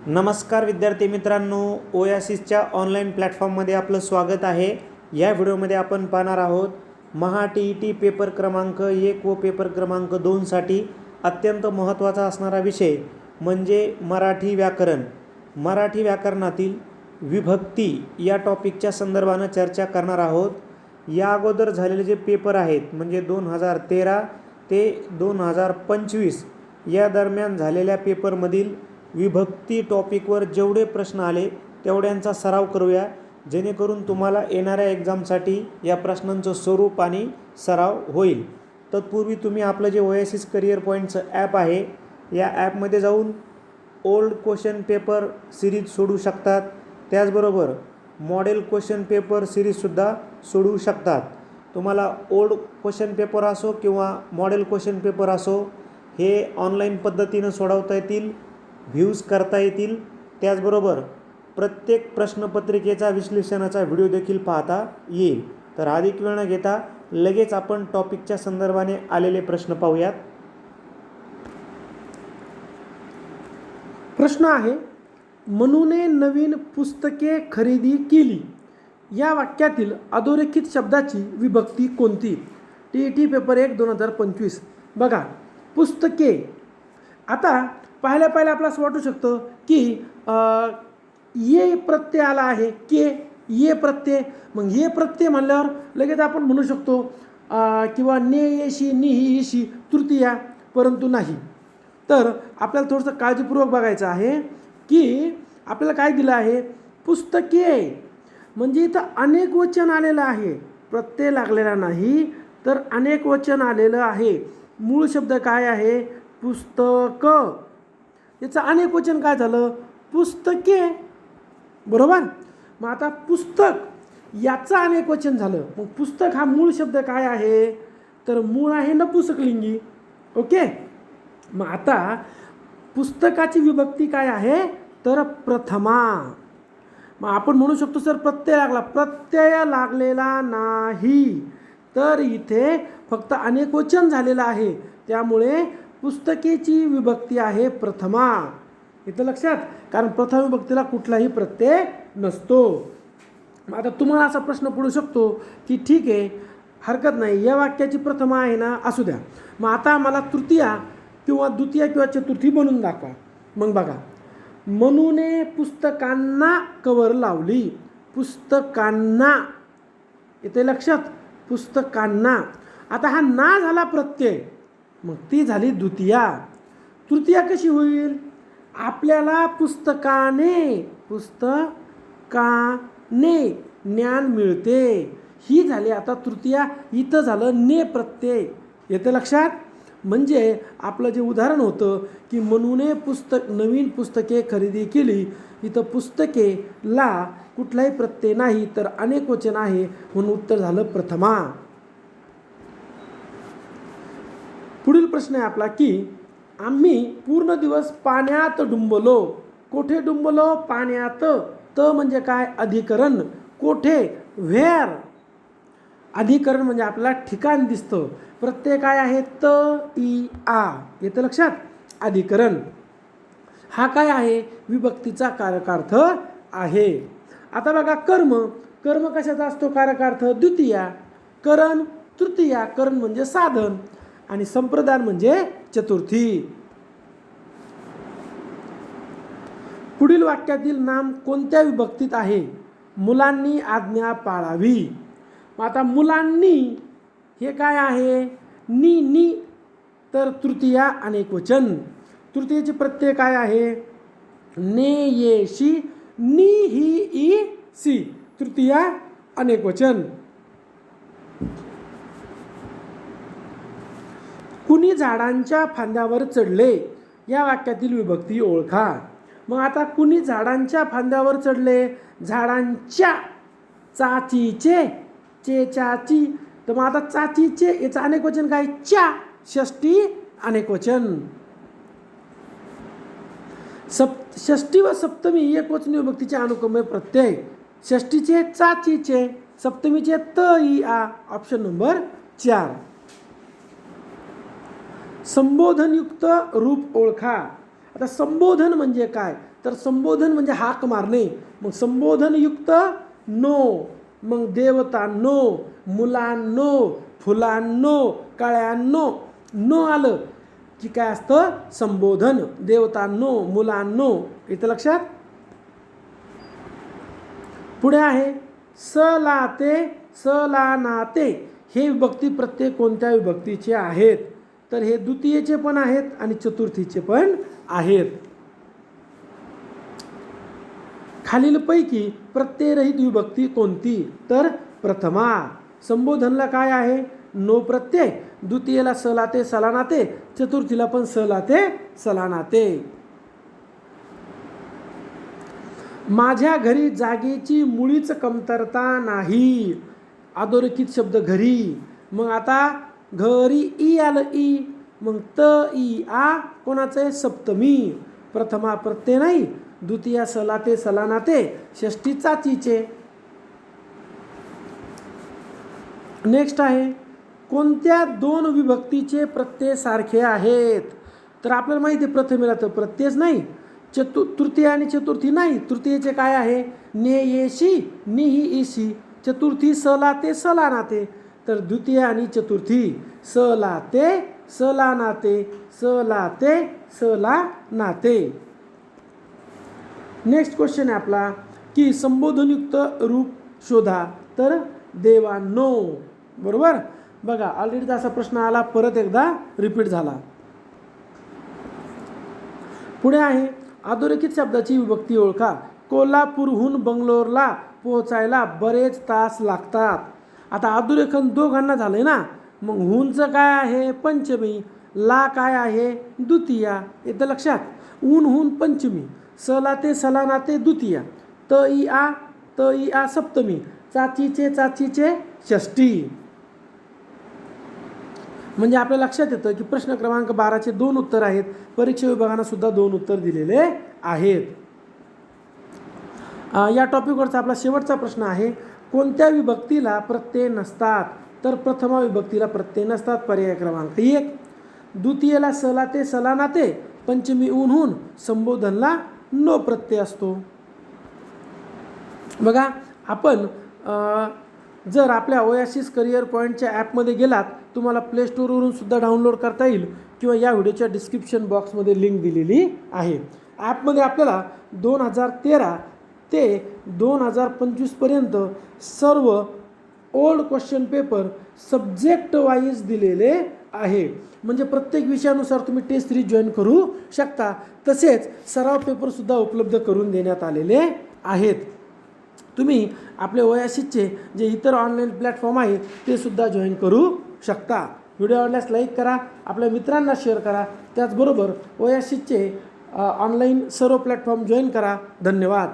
नमस्कार विद्यार्थी मित्रांनो, ओयासिसच्या ऑनलाईन प्लॅटफॉर्ममध्ये आपलं स्वागत आहे। या व्हिडिओमध्ये आपण पाहणार आहोत महा टी पेपर क्रमांक 1 व पेपर क्रमांक 2 साठी अत्यंत महत्त्वाचा असणारा विषय म्हणजे मराठी व्याकरण। मराठी व्याकरणातील विभक्ती या टॉपिकच्या संदर्भाने चर्चा करणार आहोत। या अगोदर झालेले जे पेपर आहेत म्हणजे 2013 ते 2025 या दरम्यान झालेल्या पेपरमधील विभक्ती टॉपिकवर जेवढे प्रश्न आले तेवढ्यांचा सराव करूया, जेणेकरून तुम्हाला येणाऱ्या एक्झामसाठी या प्रश्नांचं स्वरूप आणि सराव होईल। तत्पूर्वी तुम्ही आपलं जे ओएसिस करिअर पॉईंटचं ॲप आहे या ॲपमध्ये जाऊन ओल्ड क्वेश्चन पेपर सिरीज सोडवू शकतात। त्याचबरोबर मॉडेल क्वेश्चन पेपर सिरीजसुद्धा सोडवू शकतात। तुम्हाला ओल्ड क्वेश्चन पेपर असो किंवा मॉडेल क्वेश्चन पेपर असो हे ऑनलाईन पद्धतीनं सोडवता येतील, व्ह्यूज करता येतील। त्याचबरोबर प्रत्येक प्रश्नपत्रिकेचा विश्लेषणाचा व्हिडिओ देखील पाहता येईल। तर अधिक वेळ न घेता लगेच आपण टॉपिकच्या संदर्भाने आलेले प्रश्न पाहूयात। प्रश्न आहे, मनूने नवीन पुस्तके खरेदी केली या वाक्यातील अधोरेखित शब्दाची विभक्ती कोणती? T paper 1 2025। बघा, पुस्तके। आता पाहिल्या आपल्याला असं वाटू शकतं की ये प्रत्यय आला आहे, के ये प्रत्यय। मग ये प्रत्यय म्हणल्यावर लगेच आपण म्हणू शकतो किंवा ने येशी नि ही येशी तृतीया, परंतु नाही। तर आपल्याला थोडंसं काळजीपूर्वक बघायचं आहे की आपल्याला काय दिलं आहे, पुस्तके म्हणजे इथं अनेक वचन आलेलं आहे, प्रत्यय लागलेला नाही तर अनेक वचन आलेलं आहे। मूळ शब्द काय आहे, पुस्तक। याचं अनेक वचन काय झालं, पुस्तके, बरोबर। मग आता पुस्तक याचं अनेक वचन झालं, मग पुस्तक हा मूळ शब्द काय आहे, तर मूळ आहे नपुंसकलिंगी। ओके, मग आता पुस्तकाची विभक्ती काय आहे, तर प्रथमा। मग आपण म्हणू शकतो सर प्रत्यय लागला, प्रत्यय लागलेला नाही, तर इथे फक्त अनेक वचन झालेलं आहे, त्यामुळे पुस्तकेची विभक्ती आहे प्रथमा। इथं लक्षात, कारण प्रथम विभक्तीला कुठलाही प्रत्यय नसतो। आता तुम्हाला असा प्रश्न पडू शकतो की ठीक आहे, हरकत नाही, या वाक्याची प्रथमा आहे ना, असू द्या। मग आता मला तृतीया किंवा द्वितीय किंवा चतुर्थी बनवून दाखवा। मग बघा, मनूने पुस्तकांना कवर लावली, पुस्तकांना, इथे लक्षात, पुस्तकांना। आता हा ना झाला प्रत्यय, मग ती झाली द्वितीया। तृतीया कशी होईल, आपल्याला पुस्तकाने, पुस्तकाने ज्ञान मिळते, ही झाली आता तृतीया। इथं झालं ने प्रत्यय, येतं लक्षात। म्हणजे आपलं जे उदाहरण होतं की मनूने नवीन पुस्तके खरेदी केली, इथं पुस्तके ला कुठलाही प्रत्यय नाही तर अनेक वचन आहे, म्हणून उत्तर झालं प्रथमा। पुढील प्रश्न आहे आपला की आम्ही पूर्ण दिवस पाण्यात डुंबलो। कोठे डुंबलो, पाण्यात। त म्हणजे काय, अधिकरण। कोठे, व्हेअर। अधिकरण म्हणजे आपल्याला ठिकाण दिसतं, प्रत्यय काय आहे, त ई आ, येतं लक्षात, अधिकरण। हा काय आहे, विभक्तीचा कारकार्थ आहे। आता बघा, कर्म, कर्म कशाचा असतो कारकार्थ, द्वितीया। करण तृतीया, करण म्हणजे साधन, आणि संप्रदान म्हणजे चतुर्थी। पुढील वाक्यातील नाम कोणत्या विभक्तीत आहे, मुलांनी आज्ञा पाळावी। मग आता मुलांनी हे काय आहे, नी, तर तृतीया अनेक वचन। तृतीयेचे प्रत्यय काय आहे, ने ये शी नि ही ई सी, तृतीया अनेक वचन। कुणी झाडांच्या फांद्यावर चढले या वाक्यातील विभक्ती ओळखा। मग आता कुणी झाडांच्या फांद्यावर चढले, झाडांच्या, चाचीचे, चे चाची, तर मग आता चाचीचे याचं अनेक वचन काय, च्या, षष्टी अनेक वचन। षष्टी व सप्तमी एकवचनी विभक्तीचे अनुक्रमे प्रत्यय, षष्टीचे चाचीचे, सप्तमीचे त ई आ, ऑप्शन नंबर 4। संबोधनयुक्त रूप ओळखा। आता संबोधन म्हणजे काय, तर संबोधन म्हणजे हाक मारणे. मग संबोधनयुक्त नो, मग देवतांनो, मुलांनो, फुलांनो, कळ्यांनो, नो आलं की काय असतं संबोधन. देवतांनो, मुलांनो. इथं लक्षात. पुढे आहे सलाते, सलानाते. हे विभक्ती प्रत्यय कोणत्या विभक्तीचे आहेत? तर हे द्वितीयेचे पण आहेत आणि चतुर्थीचे पण आहेत. खालीलपैकी प्रत्ययरहित विभक्ती कोणती? तर प्रथमा. संबोधनला काय आहे? नो प्रत्यय. द्वितीयेला सलाते, सलानाते. चतुर्थीला पण सलाते, सलानाते. माझ्या घरी जागेची मुळीच कमतरता नाही. अधोरेखित शब्द घरी. मग आता घरी ई आलं ई, मग त ई आ कोणाचं आहे? सप्तमी. प्रथमा प्रत्यय नाही. द्वितीया सलाते, सलानाते. षष्टी चाचीचे. नेक्स्ट आहे कोणत्या दोन विभक्तीचे प्रत्यय सारखे आहेत? तर आपल्याला माहिती आहे प्रथमेला तर प्रत्ययच नाही. तृतीय आणि चतुर्थी नाही. तृतीयेचे काय आहे? ने येशी, निही ईशी. चतुर्थी सलाते, सलानाते. तर द्वितीय आणि चतुर्थी सलाते, सलानाते, सलाते, सलानाते. नेक्स्ट क्वेश्चन आहे आपला की संबोधनयुक्त रूप शोधा. तर देवांनो. बरोबर. बघा ऑलरेडी असा प्रश्न आला, परत एकदा रिपीट झाला. पुढे आहे अधोरेखित शब्दाची विभक्ती ओळखा. कोल्हापूरहून बंगलोरला पोहोचायला बरेच तास लागतात. आता अधोरेखन दोघांना झालंय ना. मग हूनचं काय आहे? पंचमी. ला काय आहे? द्वितीया. येतं लक्षात. ऊनहून पंचमी. सलाते, सलानाते द्वितीया. त ई आ, त ई आ सप्तमी. चाचीचे, चाचीचे षष्टी. म्हणजे आपल्या लक्षात येतं की प्रश्न क्रमांक 12चे 2 उत्तर आहेत. परीक्षा विभागानं सुद्धा 2 उत्तर दिलेले आहेत. या टॉपिकवरचा आपला शेवटचा प्रश्न आहे कोणत्या विभक्तीला प्रत्यय नसतात? तर प्रथमा विभक्तीला प्रत्यय नसतात. पर्याय क्रमांक 1. द्वितीयेला सलाते, सलानाते. पंचमी ऊनहून. संबोधनला नो प्रत्यय असतो. बघा आपण जर आपल्या ओएसिस करिअर पॉईंटच्या ॲपमध्ये गेलात, तुम्हाला प्ले स्टोअरवरून सुद्धा डाउनलोड करता येईल किंवा या व्हिडिओच्या डिस्क्रिप्शन बॉक्समध्ये लिंक दिलेली आहे. ॲपमध्ये आपल्याला 2013 ते 2025 पर्यंत सर्व old question paper subject wise दिलेले आहे. म्हणजे प्रत्येक विषयानुसार तुम्ही टेस्ट सिरीज जॉईन करू शकता. तसेच सराव पेपरसुद्धा उपलब्ध करून देण्यात आलेले आहेत. तुम्ही आपले ओएसिसचे जे इतर ऑनलाईन प्लॅटफॉर्म आहे ते सुद्धा जॉईन करू शकता. व्हिडिओ आवडल्यास लाईक करा, आपल्या मित्रांना शेअर करा. त्याचबरोबर ओएसिसचे ऑनलाईन सर्व प्लॅटफॉर्म जॉईन करा. धन्यवाद.